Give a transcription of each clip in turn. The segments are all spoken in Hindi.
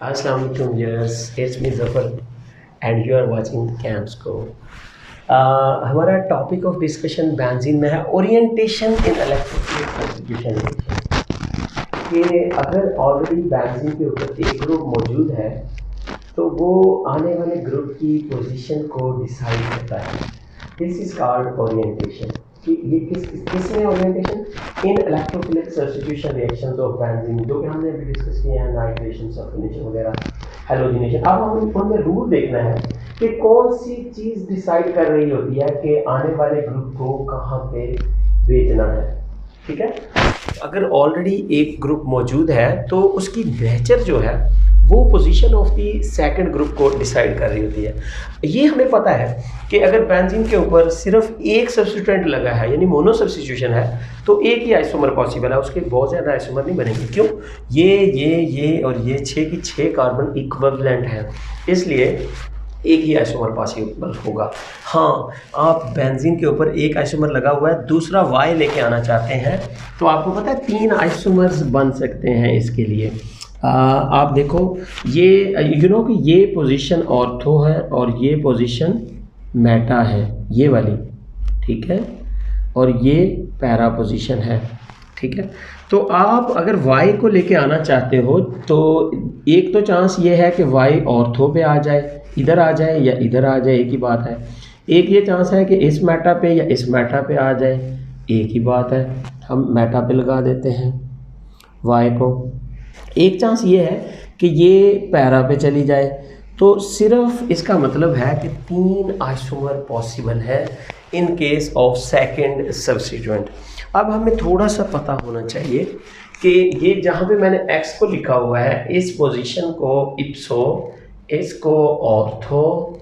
Assalamu alaikum viewers, it's me Zafar and you are watching CAMSCO। हमारा टॉपिक ऑफ डिस्कशन बेंजीन में है ओरिएंटेशन इन इलेक्ट्रोफिलिक सब्स्टिट्यूशन। कि अगर ऑलरेडी बेंजीन के ऊपर एक ग्रुप मौजूद है तो वो आने वाले ग्रुप की पोजीशन को डिसाइड करता है। This is called orientation. कि ये किस में orientation in electrophilic substitution reactions of benzene, जो कि हमने अभी डिस्कस किए हैं, नाइट्रेशन, सल्फोनेशन वगैरह, हेलोजिनेशन। अब हमें उनमें रूल देखना है कि कौन सी चीज़ डिसाइड कर रही होती है कि आने वाले ग्रुप को कहाँ पे भेजना है। ठीक है, अगर ऑलरेडी एक ग्रुप मौजूद है तो उसकी नेचर जो है वो position of the second group को डिसाइड कर रही होती है। ये हमें पता है कि अगर बेंजीन के ऊपर सिर्फ एक सब्स्टिट्यूएंट लगा है, यानी मोनो सब्स्टिट्यूशन है, तो एक ही आइसोमर पॉसिबल है, उसके बहुत ज़्यादा आइसोमर नहीं बनेंगे। क्यों? ये और ये 6 की 6 कार्बन इक्विवेलेंट है, इसलिए एक ही आइसोमर पॉसिबल होगा। हाँ, आप बेंजीन के ऊपर एक आइसोमर लगा हुआ है, दूसरा वाई लेके आना चाहते हैं तो आपको पता है 3 आइसोमर्स बन सकते हैं इसके लिए। आप देखो, ये कि ये पोजीशन ऑर्थो है और ये पोजीशन मेटा है, ये वाली, ठीक है, और ये पैरा पोजीशन है। ठीक है, तो आप अगर y को लेके आना चाहते हो तो एक तो चांस ये है कि y ऑर्थो पे आ जाए, इधर आ जाए या इधर आ जाए, एक ही बात है। एक ये चांस है कि इस मेटा पे या इस मेटा पे आ जाए, एक ही बात है, हम मेटा पे लगा देते हैं y को। एक चांस ये है कि ये पैरा पे चली जाए। तो सिर्फ इसका मतलब है कि 3 आइसोमर पॉसिबल है in case of second substituent. अब हमें थोड़ा सा पता होना चाहिए कि ये जहाँ पे मैंने x को लिखा हुआ है, इस पोजीशन को इप्सो, इसको ऑर्थो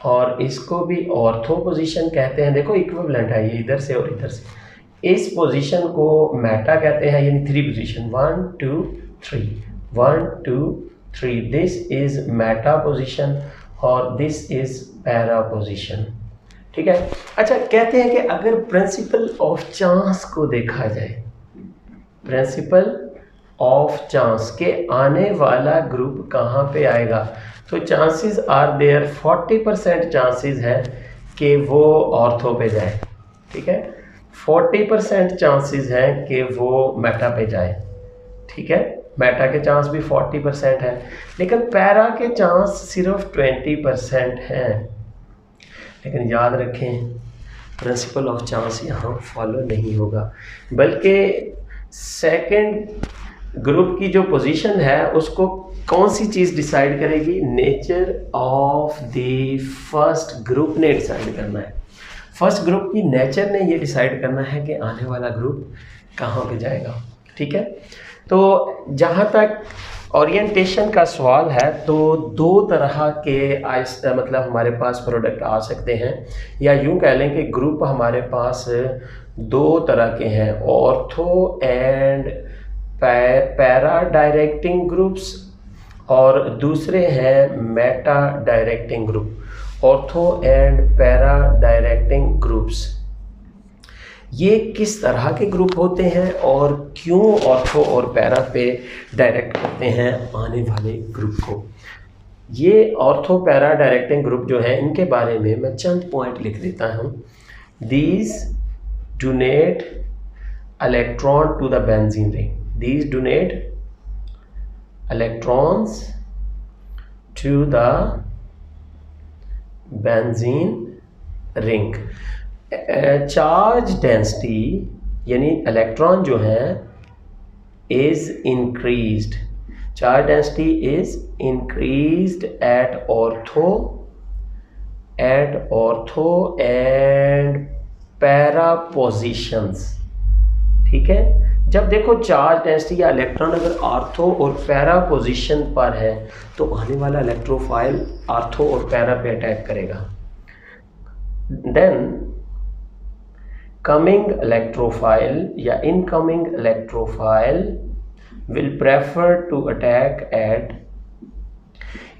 और इसको भी ऑर्थो पोजीशन कहते हैं। देखो इक्विवेलेंट है ये, इधर से और इधर से। इस पोजीशन को मेटा कहते हैं, यानी 3 position, 1 2 3, 1 2 3, this is Meta position और दिस इज पैरा पोजीशन। ठीक है। अच्छा, कहते हैं कि अगर प्रिंसिपल ऑफ चांस को देखा जाए, प्रिंसिपल ऑफ चांस के आने वाला ग्रुप कहाँ पे आएगा, तो चांसेस आर देयर, 40% चांसेस है कि वो ऑर्थो पे जाए। ठीक है, 40% चांसेस हैं कि वो मेटा पे जाए। ठीक है, मेटा के चांस भी 40% है, लेकिन पैरा के चांस सिर्फ 20% हैं। लेकिन याद रखें, प्रिंसिपल ऑफ चांस यहाँ फॉलो नहीं होगा, बल्कि सेकंड ग्रुप की जो पोजीशन है उसको कौन सी चीज़ डिसाइड करेगी? Nature of the first group ने डिसाइड करना है। फर्स्ट ग्रुप की नेचर ने ये डिसाइड करना है कि आने वाला ग्रुप कहाँ पे जाएगा। ठीक है, तो जहाँ तक ओरिएंटेशन का सवाल है तो 2 तरह के मतलब हमारे पास प्रोडक्ट आ सकते हैं, या यूँ कह लें कि ग्रुप हमारे पास 2 तरह के हैं, ortho and para directing groups, और दूसरे हैं Meta directing group. Ortho and para directing groups, ये किस तरह के ग्रुप होते हैं और क्यों ऑर्थो और पैरा पे डायरेक्ट करते हैं आने वाले ग्रुप को। ये ऑर्थो पैरा डायरेक्टिंग ग्रुप जो है, इनके बारे में मैं चंद पॉइंट लिख देता हूँ। These donate electron to the benzene ring, these donate electrons to the benzene ring. Charge density यानी इलेक्ट्रॉन जो है is increased, charge density is increased at ortho and para positions. ठीक है, जब देखो चार्ज डेंसिटी या इलेक्ट्रॉन अगर ऑर्थो और पैरा पोजीशन पर है तो आने वाला इलेक्ट्रोफाइल ऑर्थो और पैरा पे अटैक करेगा। देन coming electrophile या incoming electrophile will prefer to attack at,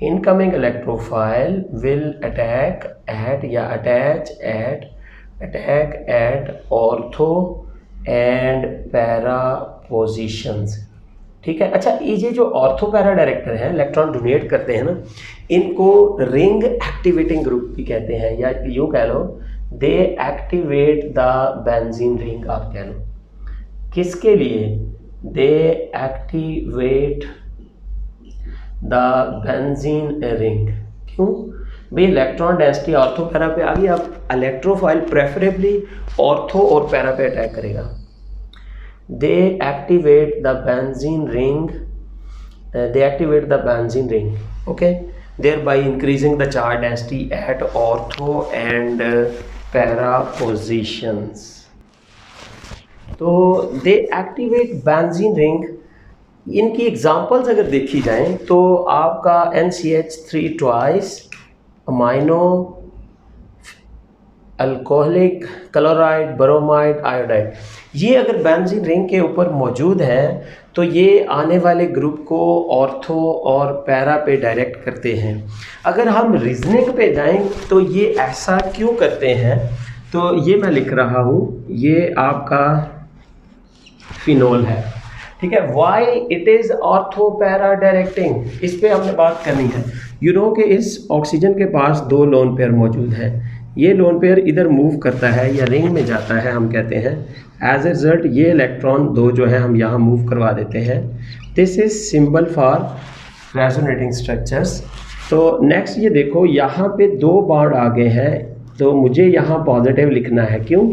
incoming electrophile will attack at या attach at ortho and para positions। ठीक है। अच्छा, ये जो ऑर्थो पैरा डायरेक्टर हैं, इलेक्ट्रॉन डोनेट करते हैं ना, इनको रिंग एक्टिवेटिंग ग्रुप भी कहते हैं, या यूँ कह लो दे एक्टिवेट द बेंजीन रिंग। आप कह लो किसके लिए? दे एक्टिवेट द बेंजीन रिंग। क्यों भाई? इलेक्ट्रॉन डेंसिटी ऑर्थो पैरा पे आ गई। अब इलेक्ट्रोफाइल प्रेफरेबली ऑर्थो और पैरा पे अटैक करेगा। They activate the benzene ring, okay, thereby increasing the charge density at ortho and para positions. तो दे एक्टिवेट बेंजीन रिंग। इनकी एग्जांपल्स अगर देखी जाएं तो आपका NCH3 twice amino alcoholic chloride bromide iodide, ये अगर बेंजीन रिंग के ऊपर मौजूद है तो ये आने वाले ग्रुप को ऑर्थो और पैरा पे डायरेक्ट करते हैं। अगर हम रीजनिंग पे जाएं तो ये ऐसा क्यों करते हैं, तो ये मैं लिख रहा हूँ, ये आपका फिनोल है, ठीक है। Why it is ortho para directing, इस पे हमने बात करनी है। यू नो कि इस ऑक्सीजन के पास दो लोन पेयर मौजूद है, ये लोन पेयर इधर मूव करता है या रिंग में जाता है, हम कहते हैं एज ए रिजल्ट ये इलेक्ट्रॉन दो जो है हम यहाँ मूव करवा देते हैं। This is symbol for resonating structures. तो नेक्स्ट ये देखो, यहाँ पे दो बॉन्ड आ गए हैं, तो मुझे यहाँ पॉजिटिव लिखना है। क्यों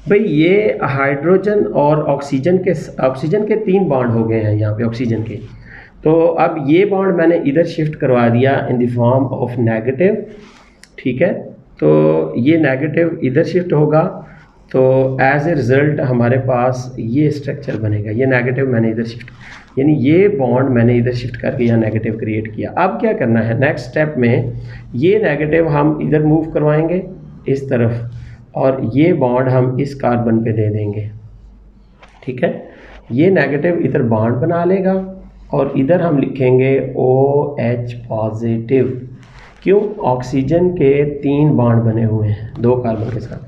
भाई? ये हाइड्रोजन और ऑक्सीजन के 3 बॉन्ड हो गए हैं यहाँ पे ऑक्सीजन के। तो अब ये बॉन्ड मैंने इधर शिफ्ट करवा दिया in the form of negative, ठीक है। तो ये नेगेटिव इधर शिफ्ट होगा, तो एज ए रिज़ल्ट हमारे पास ये स्ट्रक्चर बनेगा। ये नेगेटिव मैंने इधर शिफ्ट, यानी ये बॉन्ड मैंने इधर शिफ्ट करके यहाँ नेगेटिव क्रिएट किया। अब क्या करना है नेक्स्ट स्टेप में, ये नेगेटिव हम इधर मूव करवाएंगे इस तरफ, और ये बॉन्ड हम इस कार्बन पे दे देंगे, ठीक है। ये नेगेटिव इधर बॉन्ड बना लेगा और इधर हम लिखेंगे OH पॉजिटिव। क्यों? ऑक्सीजन के 3 बॉन्ड बने हुए हैं 2 कार्बन के साथ,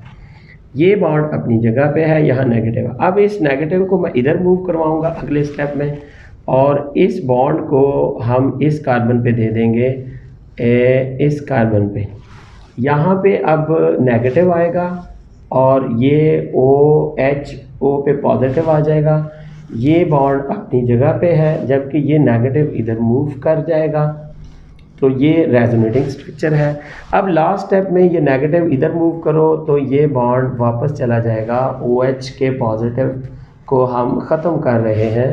ये बॉन्ड अपनी जगह पे है, यहाँ नेगेटिव है। अब इस नेगेटिव को मैं इधर मूव करवाऊंगा अगले स्टेप में, और इस बॉन्ड को हम इस कार्बन पे दे देंगे, इस कार्बन पे। यहाँ पे अब नेगेटिव आएगा और ये OH पे पॉजिटिव आ जाएगा, ये बॉन्ड अपनी जगह पे है, जबकि ये नेगेटिव इधर मूव कर जाएगा। तो ये रेजोनेटिंग स्ट्रक्चर है। अब लास्ट स्टेप में ये नेगेटिव इधर मूव करो तो ये बॉन्ड वापस चला जाएगा, OH के पॉजिटिव को हम ख़त्म कर रहे हैं,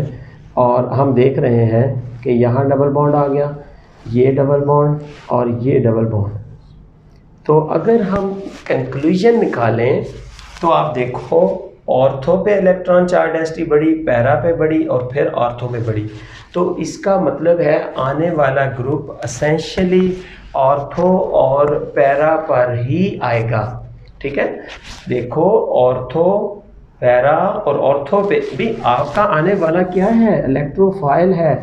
और हम देख रहे हैं कि यहाँ डबल बॉन्ड आ गया, ये डबल बॉन्ड और ये डबल बॉन्ड। तो अगर हम कंक्लूजन निकालें तो आप देखो, ऑर्थो पे इलेक्ट्रॉन चार्ज डेंसिटी बढ़ी, पैरा पे बढ़ी और फिर ऑर्थो पे बढ़ी। तो इसका मतलब है आने वाला ग्रुप एसेंशियली ऑर्थो और पैरा पर ही आएगा, ठीक है। देखो ऑर्थो पैरा और ऑर्थो पे भी आपका आने वाला क्या है, इलेक्ट्रोफाइल है,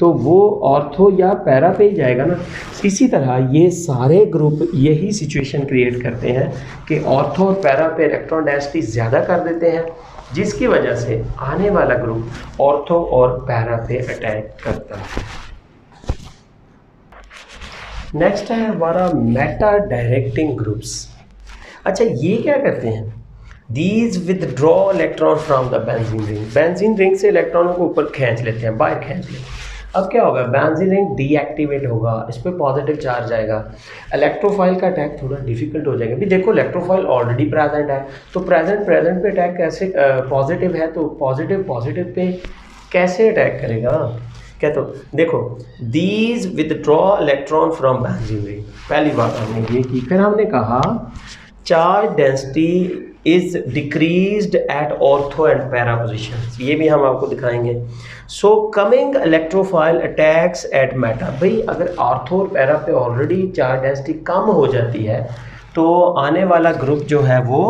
तो वो ऑर्थो या पैरा पे ही जाएगा ना। इसी तरह ये सारे ग्रुप यही सिचुएशन क्रिएट करते हैं कि ऑर्थो और पैरा पे इलेक्ट्रॉन डेंसिटी ज़्यादा कर देते हैं, जिसकी वजह से आने वाला ग्रुप ऑर्थो और पैरा पे अटैक करता है। नेक्स्ट है हमारा मेटा डायरेक्टिंग ग्रुप्स। अच्छा, ये क्या करते हैं? These withdraw electron from the benzene ring. Benzene ring से इलेक्ट्रॉनों को ऊपर खींच लेते हैं, बाहर खींच लेते हैं। अब क्या होगा, बेंजीन रिंग डीएक्टिवेट होगा, इस पर पॉजिटिव चार्ज आएगा, इलेक्ट्रोफाइल का अटैक थोड़ा डिफिकल्ट हो जाएगा। भी देखो इलेक्ट्रोफाइल ऑलरेडी प्रेजेंट है, तो प्रेजेंट पे अटैक कैसे, पॉजिटिव है तो पॉजिटिव पे कैसे अटैक करेगा? क्या तो देखो, these withdraw electron from benzene ring, पहली बात हमने ये की। फिर हमने कहा charge density is decreased at ortho and para position, ये भी हम आपको दिखाएंगे। So coming electrophile attacks at meta. भाई अगर ऑर्थो और पैरा पे ऑलरेडी चार्ज डेंसिटी कम हो जाती है तो आने वाला ग्रुप जो है वो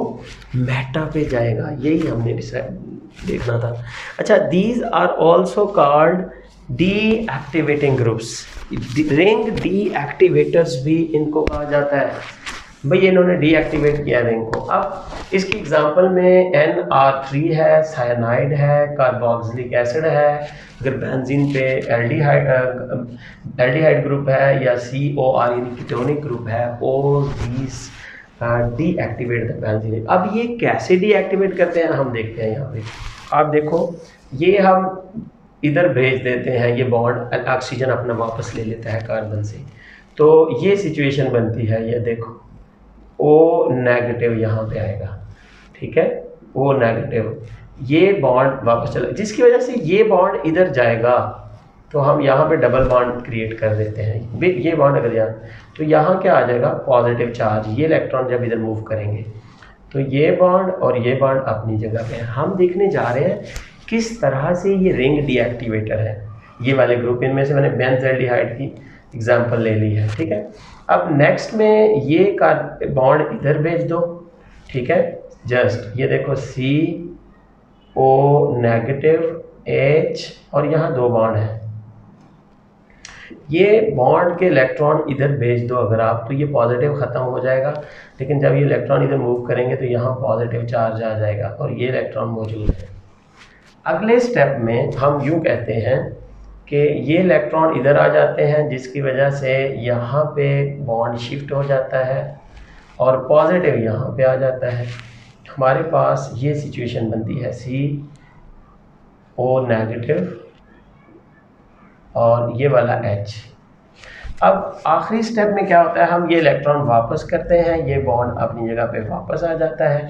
मेटा पे जाएगा, यही हमने देखना था। अच्छा, these are also called deactivating groups, ring deactivators भी इनको कहा जाता है। भाई इन्होंने डीएक्टिवेट किया रिंग को। अब इसकी एग्जांपल में NR3 है, साइनाइड है, कार्बोक्सिलिक एसिड है, अगर बेंजीन पे एल्डिहाइड ग्रुप है या COR यानी कीटोनिक ग्रुप है, ओ दीज डीएक्टिवेट द बेंजीन। अब ये कैसे डीएक्टिवेट करते हैं हम देखते हैं। यहाँ पे आप देखो, ये हम इधर भेज देते हैं, ये बॉन्ड ऑक्सीजन अपना वापस ले लेता है कार्बन से, तो ये सिचुएशन बनती है। ये देखो O नेगेटिव यहाँ पे आएगा, ठीक है, O नेगेटिव, ये बॉन्ड वापस चला, जिसकी वजह से ये बॉन्ड इधर जाएगा, तो हम यहाँ पे डबल बॉन्ड क्रिएट कर देते हैं। ये बॉन्ड अगर यहाँ, तो यहाँ क्या आ जाएगा, पॉजिटिव चार्ज, ये इलेक्ट्रॉन जब इधर मूव करेंगे तो ये बॉन्ड और ये बॉन्ड अपनी जगह पे है। हम देखने जा रहे हैं किस तरह से ये रिंग डीएक्टिवेटर है। ये वाले ग्रुप, इनमें से मैंने बेंजल्डिहाइड की एग्जांपल ले ली है, ठीक है। अब नेक्स्ट में ये बॉन्ड इधर भेज दो, ठीक है, जस्ट ये देखो CO नेगेटिव H और यहाँ 2 बॉन्ड है, ये बॉन्ड के इलेक्ट्रॉन इधर भेज दो अगर आप, तो ये पॉजिटिव ख़त्म हो जाएगा, लेकिन जब ये इलेक्ट्रॉन इधर मूव करेंगे तो यहाँ पॉजिटिव चार्ज आ जाएगा और ये इलेक्ट्रॉन मौजूद है। अगले स्टेप में हम यूँ कहते हैं कि ये इलेक्ट्रॉन इधर आ जाते हैं, जिसकी वजह से यहाँ पे बॉन्ड शिफ्ट हो जाता है और पॉजिटिव यहाँ पे आ जाता है। हमारे पास ये सिचुएशन बनती है CO नेगेटिव और ये वाला H। अब आखिरी स्टेप में क्या होता है, हम ये इलेक्ट्रॉन वापस करते हैं, ये बॉन्ड अपनी जगह पे वापस आ जाता है,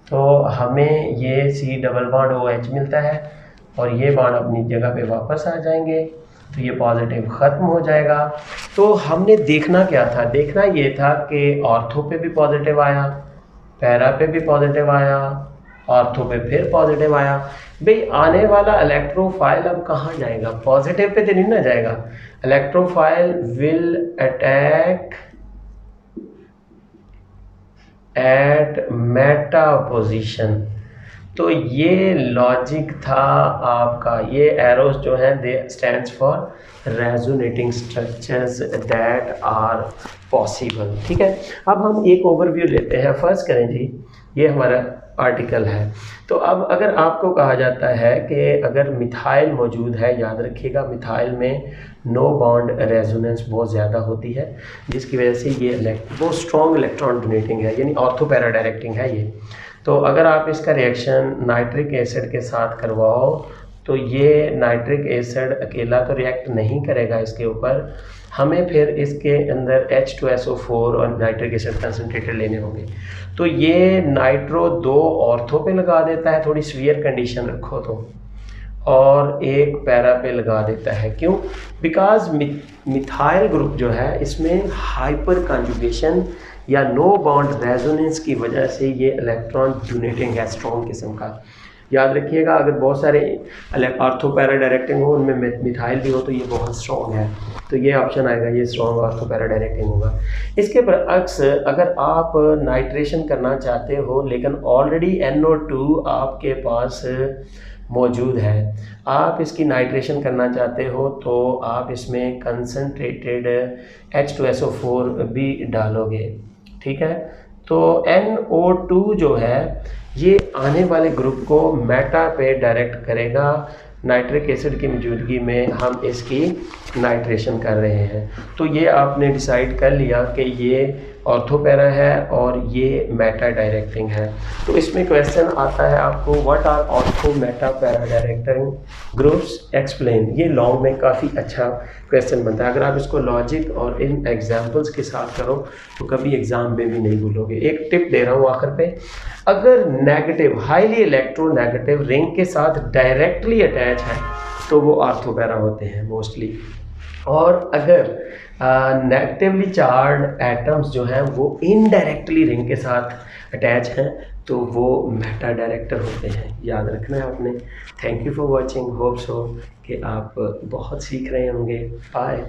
तो हमें ये C डबल बॉन्ड OH मिलता है और ये बॉन्ड अपनी जगह पे वापस आ जाएंगे, तो ये पॉजिटिव ख़त्म हो जाएगा। तो हमने देखना क्या था, देखना ये था कि ऑर्थो पे भी पॉजिटिव आया, पैरा पे भी पॉजिटिव आया, ऑर्थो पे फिर पॉजिटिव आया। भाई आने वाला इलेक्ट्रोफाइल अब कहाँ जाएगा, पॉजिटिव पे तो नहीं ना जाएगा, electrophile will attack at meta position. तो ये लॉजिक था आपका, ये एरोस जो हैं they stands for resonating structures that are possible, ठीक है। अब हम एक ओवरव्यू लेते हैं। फर्स्ट करें जी, ये हमारा आर्टिकल है, तो अब अगर आपको कहा जाता है कि अगर मिथाइल मौजूद है, याद रखिएगा मिथाइल में नो बॉन्ड रेजोनेंस बहुत ज़्यादा होती है, जिसकी वजह से ये बहुत स्ट्रॉन्ग इलेक्ट्रॉन डोनेटिंग है, यानी ऑर्थो पैरा डायरेक्टिंग है ये। तो अगर आप इसका रिएक्शन नाइट्रिक एसिड के साथ करवाओ तो ये नाइट्रिक एसिड अकेला तो रिएक्ट नहीं करेगा इसके ऊपर, हमें फिर इसके अंदर H2SO4 और नाइट्रिक एसिड कंसनट्रेटेड लेने होंगे। तो ये नाइट्रो 2 ऑर्थो पे लगा देता है, थोड़ी सीवियर कंडीशन रखो तो, और एक पैरा पे लगा देता है। क्यों? बिकॉज मिथाइल ग्रुप जो है इसमें हाइपर कॉन्जुगेशन या नो बॉन्ड रेजोनेंस की वजह से ये इलेक्ट्रॉन डोनेटिंग है, स्ट्रॉन्ग किस्म का। याद रखिएगा अगर बहुत सारे ऑर्थो पैरा डायरेक्टिंग हो, उनमें मिथाइल भी हो, तो ये बहुत स्ट्रॉन्ग है, तो ये ऑप्शन आएगा, ये स्ट्रॉन्ग ऑर्थो पैरा डायरेक्टिंग होगा। इसके बरअक्स अगर आप नाइट्रेशन करना चाहते हो लेकिन ऑलरेडी NO2 आपके पास मौजूद है, आप इसकी नाइट्रेशन करना चाहते हो तो आप इसमें कंसनट्रेटेड H2SO4 भी डालोगे, ठीक है। तो NO2 जो है ये आने वाले ग्रुप को मेटा पे डायरेक्ट करेगा, नाइट्रिक एसिड की मौजूदगी में हम इसकी नाइट्रेशन कर रहे हैं। तो ये आपने डिसाइड कर लिया कि ये ऑर्थो पैरा है और ये मेटा डायरेक्टिंग है। तो इसमें क्वेश्चन आता है आपको, what are ortho meta para directing groups, explain. ये लॉन्ग में काफ़ी अच्छा क्वेश्चन बनता है, अगर आप इसको लॉजिक और इन एग्जाम्पल्स के साथ करो तो कभी एग्जाम में भी नहीं भूलोगे। एक टिप दे रहा हूँ आखिर पे, अगर नेगेटिव हाईली इलेक्ट्रोनेगेटिव रिंग के साथ डायरेक्टली अटैच है तो वो ऑर्थो पैरा होते हैं मोस्टली, और अगर नेगेटिवली चार्ज एटम्स जो हैं वो इनडायरेक्टली रिंग के साथ अटैच हैं तो वो मेटा डायरेक्टर होते हैं। याद रखना है आपने। Thank you for watching, hope so कि आप बहुत सीख रहे होंगे। बाय।